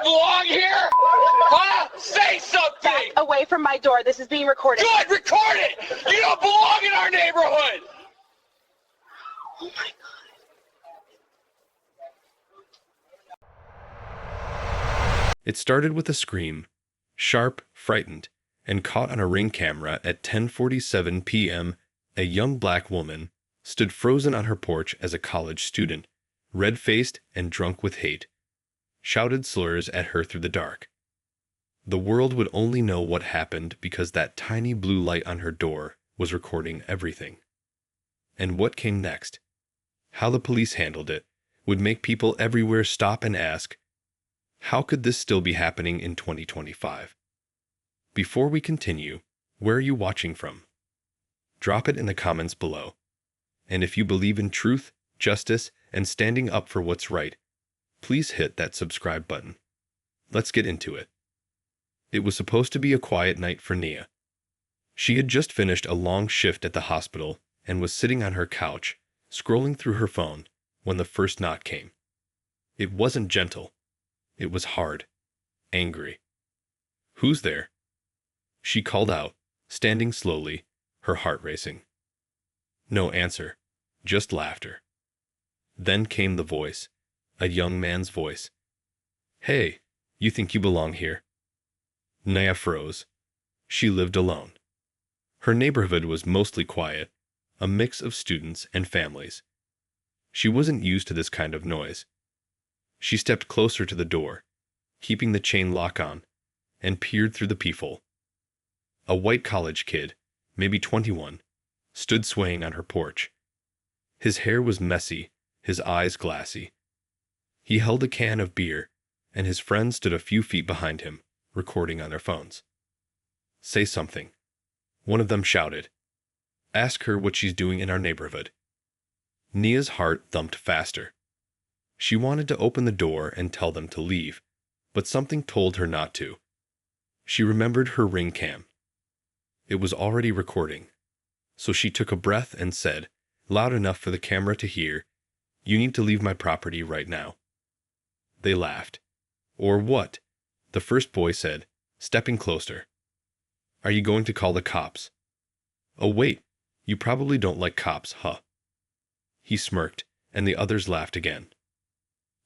belong here? Huh? Say something! Back away from my door. This is being recorded. Good, record it! You don't belong in our neighborhood! Oh my God. It started with a scream, sharp, frightened, and caught on a Ring camera at 10:47 p.m. A young black woman stood frozen on her porch as a college student, red-faced and drunk with hate, shouted slurs at her through the dark. The world would only know what happened because that tiny blue light on her door was recording everything. And what came next, how the police handled it, would make people everywhere stop and ask, how could this still be happening in 2025? Before we continue, where are you watching from? Drop it in the comments below. And if you believe in truth, justice, and standing up for what's right, please hit that subscribe button. Let's get into it. It was supposed to be a quiet night for Nia. She had just finished a long shift at the hospital and was sitting on her couch, scrolling through her phone, when the first knock came. It wasn't gentle. It was hard, angry. "Who's there?" She called out, standing slowly, her heart racing. No answer, just laughter. Then came the voice, a young man's voice. "Hey, you think you belong here?" Nia froze. She lived alone. Her neighborhood was mostly quiet, a mix of students and families. She wasn't used to this kind of noise. She stepped closer to the door, keeping the chain lock on, and peered through the peephole. A white college kid, maybe 21, stood swaying on her porch. His hair was messy, his eyes glassy. He held a can of beer, and his friends stood a few feet behind him, recording on their phones. "Say something," one of them shouted. "Ask her what she's doing in our neighborhood." Nia's heart thumped faster. She wanted to open the door and tell them to leave, but something told her not to. She remembered her Ring cam. It was already recording. So she took a breath and said, loud enough for the camera to hear, "You need to leave my property right now." They laughed. "Or what?" the first boy said, stepping closer. "Are you going to call the cops?" "Oh wait, you probably don't like cops, huh?" He smirked, and the others laughed again.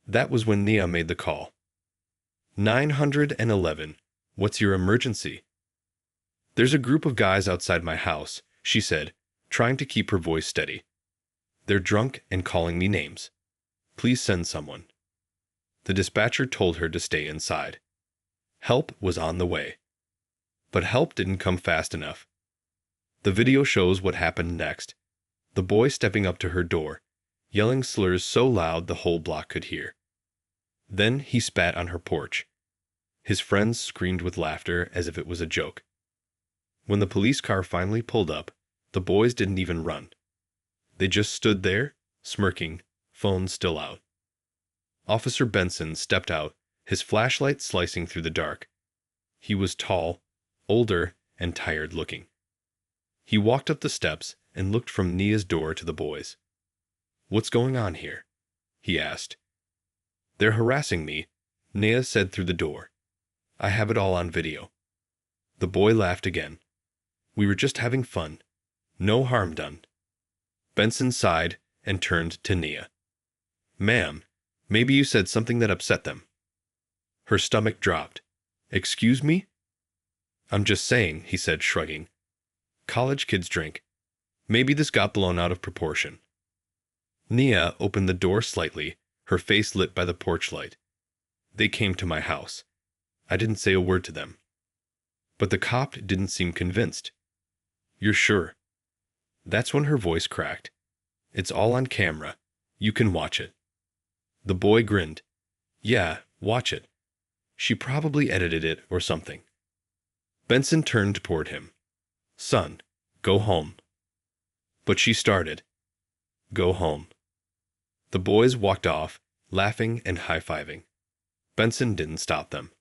That was when Nia made the call. 911, what's your emergency? "There's a group of guys outside my house," she said, trying to keep her voice steady. "They're drunk and calling me names. Please send someone." The dispatcher told her to stay inside. Help was on the way. But help didn't come fast enough. The video shows what happened next. The boy stepping up to her door, yelling slurs so loud the whole block could hear. Then he spat on her porch. His friends screamed with laughter as if it was a joke. When the police car finally pulled up, the boys didn't even run. They just stood there, smirking, phones still out. Officer Benson stepped out, his flashlight slicing through the dark. He was tall, older, and tired-looking. He walked up the steps and looked from Nia's door to the boys. "What's going on here?" he asked. "They're harassing me," Nia said through the door. "I have it all on video." The boy laughed again. "We were just having fun. No harm done." Benson sighed and turned to Nia. "Ma'am, maybe you said something that upset them." Her stomach dropped. "Excuse me?" "I'm just saying," he said, shrugging. "College kids drink. Maybe this got blown out of proportion." Nia opened the door slightly, her face lit by the porch light. "They came to my house. I didn't say a word to them." But the cop didn't seem convinced. "You're sure?" That's when her voice cracked. "It's all on camera. You can watch it." The boy grinned. "Yeah, watch it. She probably edited it or something." Benson turned toward him. "Son, go home." But she started. "Go home." The boys walked off, laughing and high-fiving. Benson didn't stop them.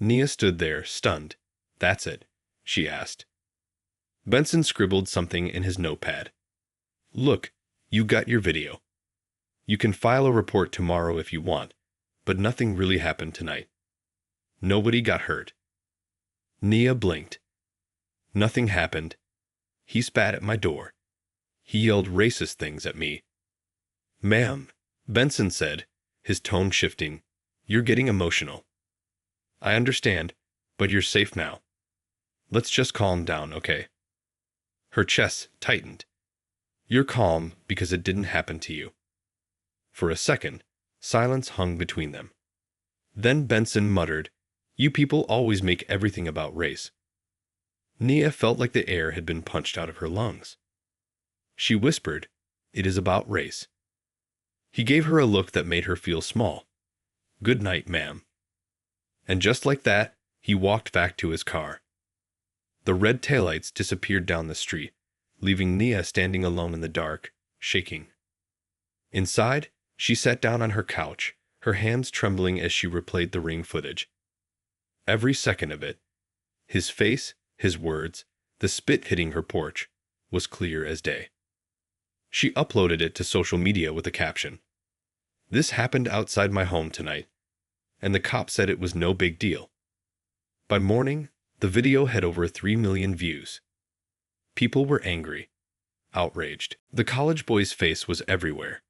Nia stood there, stunned. "That's it?" she asked. Benson scribbled something in his notepad. "Look, you got your video. You can file a report tomorrow if you want, But nothing really happened tonight. Nobody got hurt. Nia blinked. Nothing happened. He spat at my door. He yelled racist things at me. Ma'am, Benson said, his tone shifting, you're getting emotional. I understand, but you're safe now. Let's just calm down, okay? Her chest tightened. You're calm because it didn't happen to you. For a second, silence hung between them. Then Benson muttered, you people always make everything about race. Nia felt like the air had been punched out of her lungs. She whispered, it is about race. He gave her a look that made her feel small. Good night, ma'am. And just like that, he walked back to his car. The red taillights disappeared down the street, leaving Nia standing alone in the dark, shaking. Inside, she sat down on her couch, her hands trembling as she replayed the ring footage. Every second of it, his face, his words, the spit hitting her porch, was clear as day. She uploaded it to social media with a caption. This happened outside my home tonight, and the cop said it was no big deal. By morning, the video had over 3 million views. People were angry, outraged. The college boy's face was everywhere.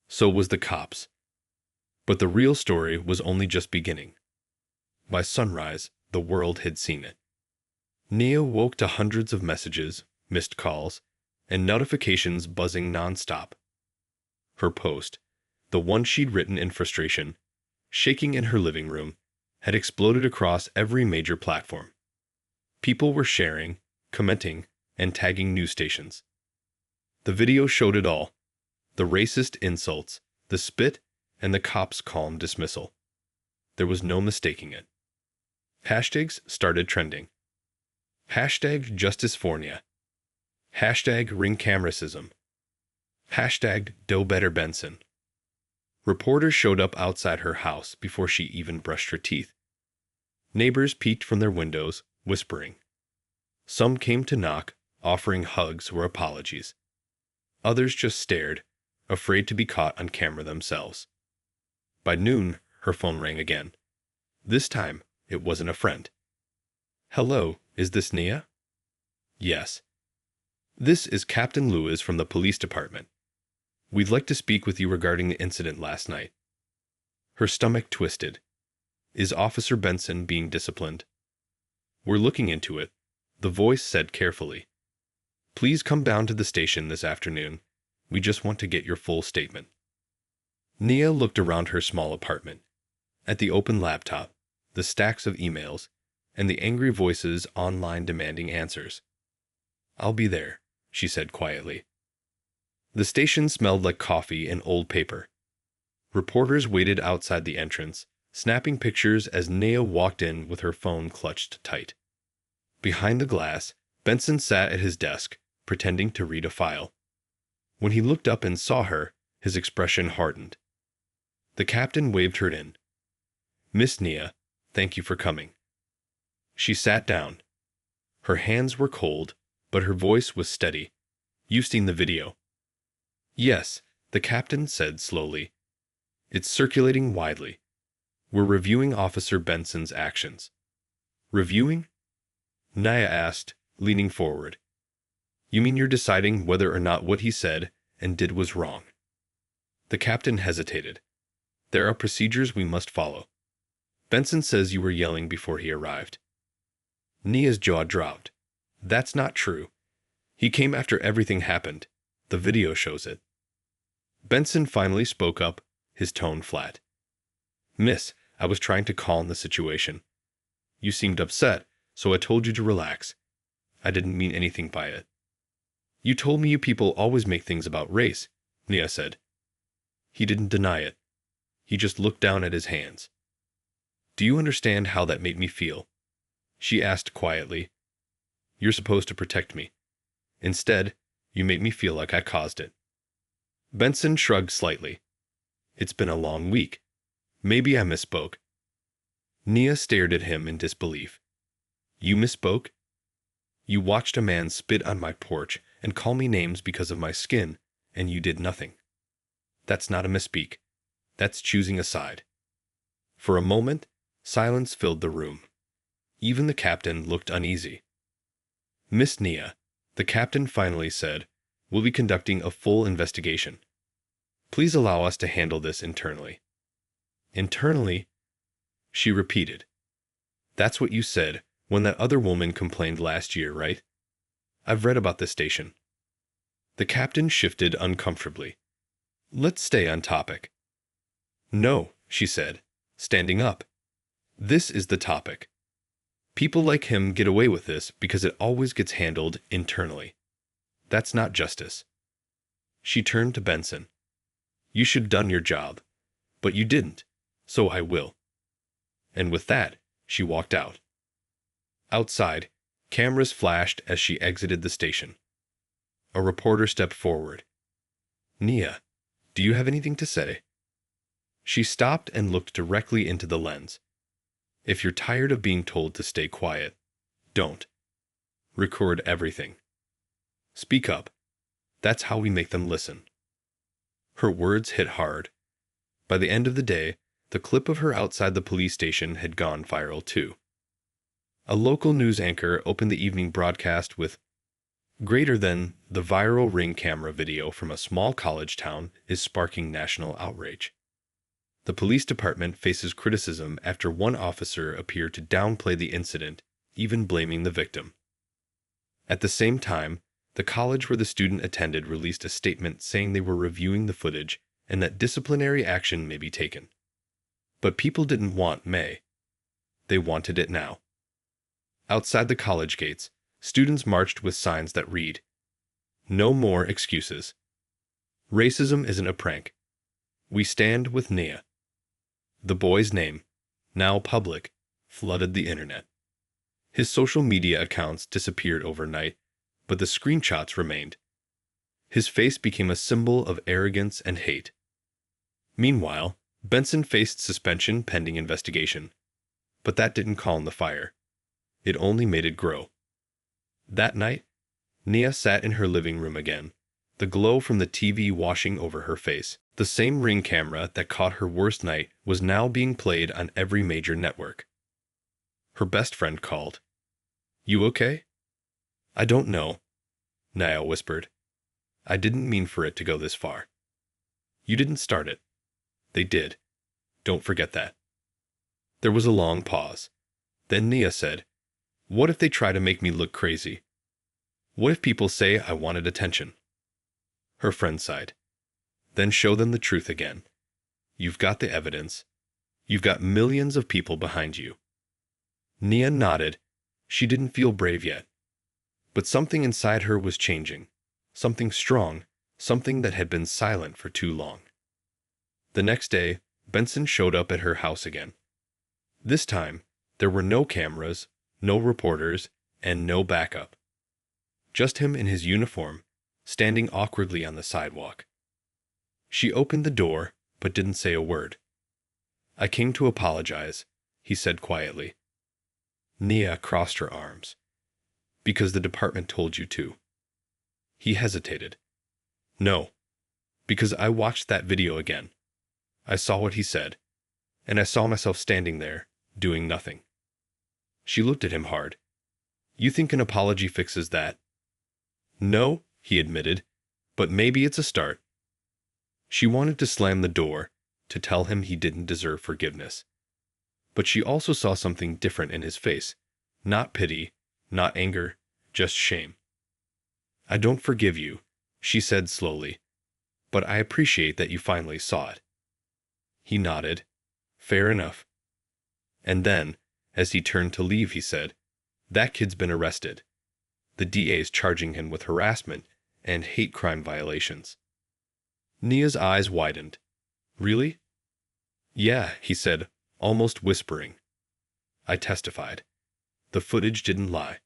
So was the cop's. But the real story was only just beginning. By sunrise, the world had seen it. Nia woke to hundreds of messages, missed calls, and notifications buzzing nonstop. Her post, the one she'd written in frustration, shaking in her living room, had exploded across every major platform. People were sharing, commenting, and tagging news stations. The video showed it all: the racist insults, the spit, and the cop's calm dismissal. There was no mistaking it. Hashtags started trending. Hashtag Justicefornia. Hashtag ringcameracism. Hashtag Do Better Benson. Reporters showed up outside her house before she even brushed her teeth. Neighbors peeked from their windows, whispering. Some came to knock, offering hugs or apologies. Others just stared, afraid to be caught on camera themselves. By noon, her phone rang again. This time, it wasn't a friend. Hello, is this Nia? Yes. This is Captain Lewis from the police department. We'd like to speak with you regarding the incident last night. Her stomach twisted. Is Officer Benson being disciplined? We're looking into it, the voice said carefully. Please come down to the station this afternoon. We just want to get your full statement. Nia looked around her small apartment, at the open laptop, the stacks of emails, and the angry voices online demanding answers. I'll be there, she said quietly. The station smelled like coffee and old paper. Reporters waited outside the entrance, snapping pictures as Nia walked in with her phone clutched tight. Behind the glass, Benson sat at his desk, pretending to read a file. When he looked up and saw her, his expression hardened. The captain waved her in. Miss Nia, thank you for coming. She sat down. Her hands were cold, but her voice was steady. You've seen the video. Yes, the captain said slowly. It's circulating widely. We're reviewing Officer Benson's actions. Reviewing? Nia asked, leaning forward. You mean you're deciding whether or not what he said and did was wrong? The captain hesitated. There are procedures we must follow. Benson says you were yelling before he arrived. Nia's jaw dropped. That's not true. He came after everything happened. The video shows it. Benson finally spoke up, his tone flat. Miss, I was trying to calm the situation. You seemed upset, so I told you to relax. I didn't mean anything by it. You told me you people always make things about race, Nia said. He didn't deny it. He just looked down at his hands. Do you understand how that made me feel? She asked quietly. You're supposed to protect me. Instead, you make me feel like I caused it. Benson shrugged slightly. It's been a long week. Maybe I misspoke. Nia stared at him in disbelief. You misspoke? You watched a man spit on my porch and call me names because of my skin, and you did nothing. That's not a misspeak. That's choosing a side. For a moment, silence filled the room. Even the captain looked uneasy. "Miss Nia," the captain finally said, "will be conducting a full investigation. Please allow us to handle this internally." "Internally?" she repeated. "That's what you said when that other woman complained last year, right? I've read about this station." The captain shifted uncomfortably. "Let's stay on topic." "No," she said, standing up. "This is the topic. People like him get away with this because it always gets handled internally. That's not justice." She turned to Benson. "You should have done your job. But you didn't, so I will." And with that, she walked out. Outside, cameras flashed as she exited the station. A reporter stepped forward. "Nia, do you have anything to say?" She stopped and looked directly into the lens. "If you're tired of being told to stay quiet, don't. Record everything. Speak up. That's how we make them listen." Her words hit hard. By the end of the day, the clip of her outside the police station had gone viral too. A local news anchor opened the evening broadcast with, "Greater than the viral Ring camera video from a small college town is sparking national outrage. The police department faces criticism after one officer appeared to downplay the incident, even blaming the victim." At the same time, the college where the student attended released a statement saying they were reviewing the footage and that disciplinary action may be taken. But people didn't want May. They wanted it now. Outside the college gates, students marched with signs that read, "No more excuses. Racism isn't a prank. We stand with Nia." The boy's name, now public, flooded the internet. His social media accounts disappeared overnight, but the screenshots remained. His face became a symbol of arrogance and hate. Meanwhile, Benson faced suspension pending investigation. But that didn't calm the fire. It only made it grow. That night, Nia sat in her living room again, the glow from the TV washing over her face. The same Ring camera that caught her worst night was now being played on every major network. Her best friend called. "You okay?" "I don't know," Nia whispered. "I didn't mean for it to go this far." "You didn't start it. They did. Don't forget that." There was a long pause. Then Nia said, "What if they try to make me look crazy? What if people say I wanted attention?" Her friend sighed. "Then show them the truth again. You've got the evidence. You've got millions of people behind you." Nia nodded. She didn't feel brave yet. But something inside her was changing. Something strong. Something that had been silent for too long. The next day, Benson showed up at her house again. This time, there were no cameras, no reporters, and no backup. Just him in his uniform, standing awkwardly on the sidewalk. She opened the door, but didn't say a word. "I came to apologize," he said quietly. Nia crossed her arms. "Because the department told you to." He hesitated. "No, because I watched that video again. I saw what he said, and I saw myself standing there, doing nothing." She looked at him hard. "You think an apology fixes that?" "No," he admitted, "but maybe it's a start." She wanted to slam the door, to tell him he didn't deserve forgiveness. But she also saw something different in his face. Not pity, not anger, just shame. "I don't forgive you," she said slowly, "but I appreciate that you finally saw it." He nodded. "Fair enough." And then, as he turned to leave, he said, "That kid's been arrested. The DA's charging him with harassment and hate crime violations." Nia's eyes widened. "Really?" "Yeah," he said, almost whispering. "I testified. The footage didn't lie."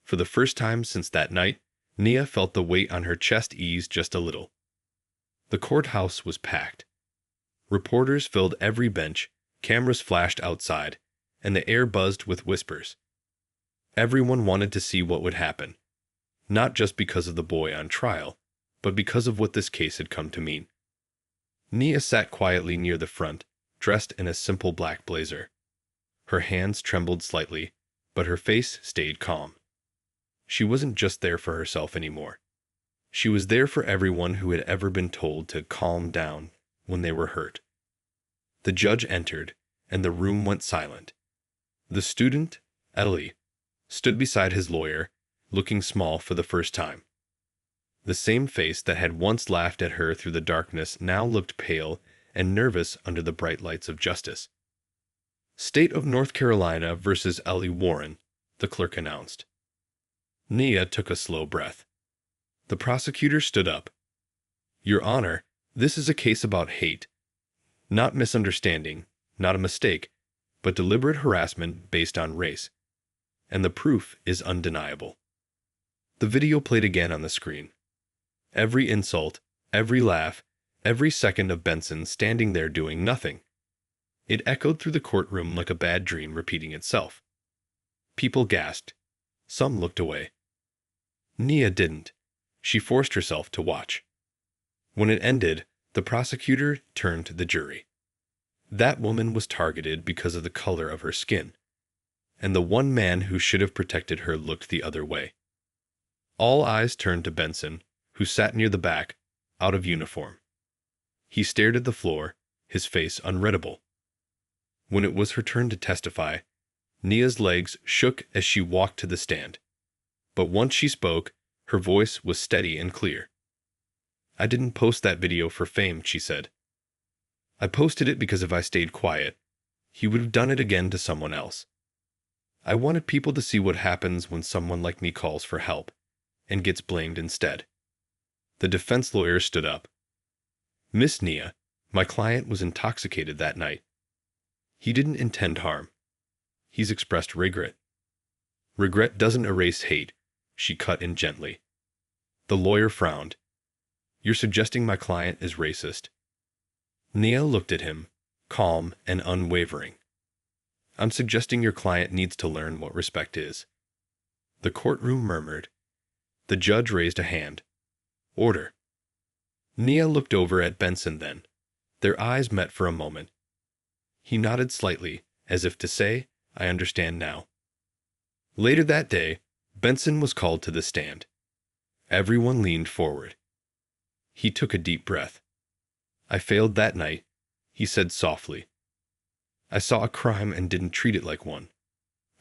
For the first time since that night, Nia felt the weight on her chest ease just a little. The courthouse was packed. Reporters filled every bench, cameras flashed outside, and the air buzzed with whispers. Everyone wanted to see what would happen, not just because of the boy on trial, but because of what this case had come to mean. Nia sat quietly near the front, dressed in a simple black blazer. Her hands trembled slightly, but her face stayed calm. She wasn't just there for herself anymore. She was there for everyone who had ever been told to calm down when they were hurt. The judge entered, and the room went silent. The student, Ellie, stood beside his lawyer, looking small for the first time. The same face that had once laughed at her through the darkness now looked pale and nervous under the bright lights of justice. State of North Carolina versus Ellie Warren, the clerk announced. Nia took a slow breath. The prosecutor stood up. Your Honor, this is a case about hate. Not misunderstanding, not a mistake, but deliberate harassment based on race. And the proof is undeniable. The video played again on the screen. Every insult, every laugh, every second of Benson standing there doing nothing. It echoed through the courtroom like a bad dream repeating itself. People gasped. Some looked away. Nia didn't. She forced herself to watch. When it ended, the prosecutor turned to the jury. That woman was targeted because of the color of her skin, and the one man who should have protected her looked the other way. All eyes turned to Benson, who sat near the back, out of uniform. He stared at the floor, his face unreadable. When it was her turn to testify, Nia's legs shook as she walked to the stand. But once she spoke, her voice was steady and clear. I didn't post that video for fame, she said. I posted it because if I stayed quiet, he would have done it again to someone else. I wanted people to see what happens when someone like me calls for help and gets blamed instead. The defense lawyer stood up. Miss Nia, my client was intoxicated that night. He didn't intend harm. He's expressed regret. Regret doesn't erase hate, she cut in gently. The lawyer frowned. You're suggesting my client is racist. Nia looked at him, calm and unwavering. I'm suggesting your client needs to learn what respect is. The courtroom murmured. The judge raised a hand. Order. Nia looked over at Benson then. Their eyes met for a moment. He nodded slightly, as if to say, I understand now. Later that day, Benson was called to the stand. Everyone leaned forward. He took a deep breath. I failed that night, he said softly. I saw a crime and didn't treat it like one.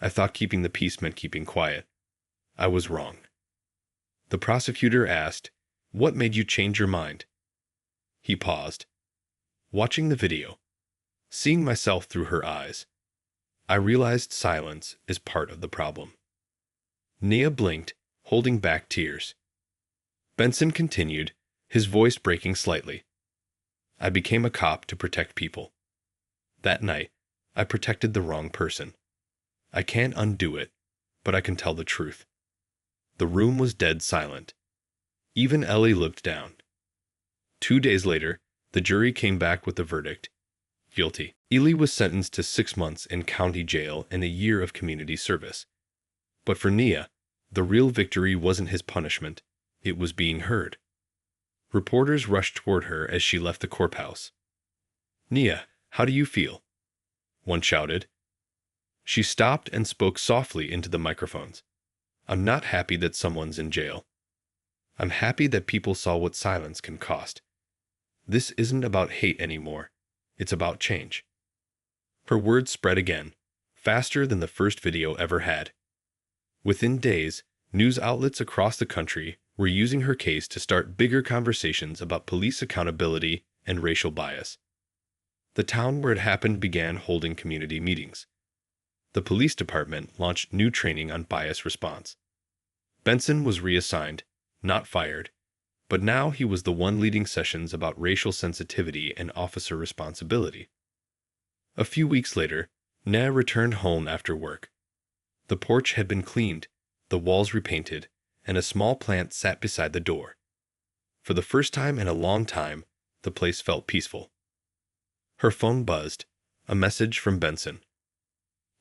I thought keeping the peace meant keeping quiet. I was wrong. The prosecutor asked, What made you change your mind? He paused. Watching the video, seeing myself through her eyes, I realized silence is part of the problem. Nia blinked, holding back tears. Benson continued, his voice breaking slightly. I became a cop to protect people. That night, I protected the wrong person. I can't undo it, but I can tell the truth. The room was dead silent. Even Ellie looked down. 2 days later, the jury came back with the verdict. Guilty. Ellie was sentenced to 6 months in county jail and a year of community service. But for Nia, the real victory wasn't his punishment, it was being heard. Reporters rushed toward her as she left the courthouse. Nia, how do you feel? One shouted. She stopped and spoke softly into the microphones. I'm not happy that someone's in jail. I'm happy that people saw what silence can cost. This isn't about hate anymore. It's about change. Her words spread again, faster than the first video ever had. Within days, news outlets across the country were using her case to start bigger conversations about police accountability and racial bias. The town where it happened began holding community meetings. The police department launched new training on bias response. Benson was reassigned, not fired, but now he was the one leading sessions about racial sensitivity and officer responsibility. A few weeks later, Nia returned home after work. The porch had been cleaned, the walls repainted, and a small plant sat beside the door. For the first time in a long time, the place felt peaceful. Her phone buzzed, a message from Benson.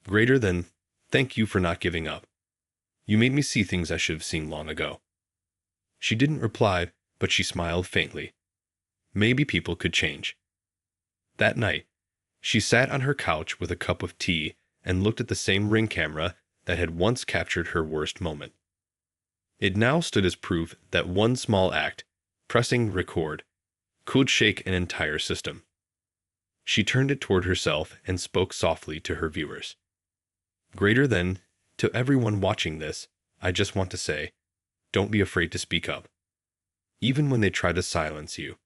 Greater than, thank you for not giving up. You made me see things I should have seen long ago. She didn't reply, but she smiled faintly. Maybe people could change. That night, She sat on her couch with a cup of tea and looked at the same Ring camera that had once captured her worst moment. It now stood as proof that one small act, pressing record, could shake an entire system. She turned it toward herself and spoke softly to her viewers. Greater than, to everyone watching this, I just want to say, don't be afraid to speak up. Even when they try to silence you,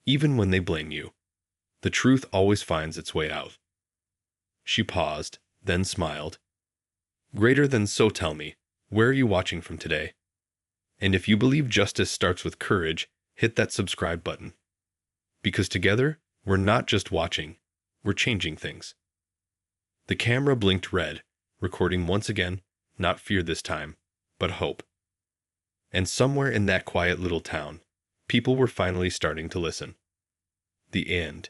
even when they blame you, the truth always finds its way out. She paused, then smiled. Greater than, so tell me, where are you watching from today? And if you believe justice starts with courage, hit that subscribe button. Because together, we're not just watching, we're changing things. The camera blinked red, recording once again, not fear this time, but hope. And somewhere in that quiet little town, people were finally starting to listen. The end.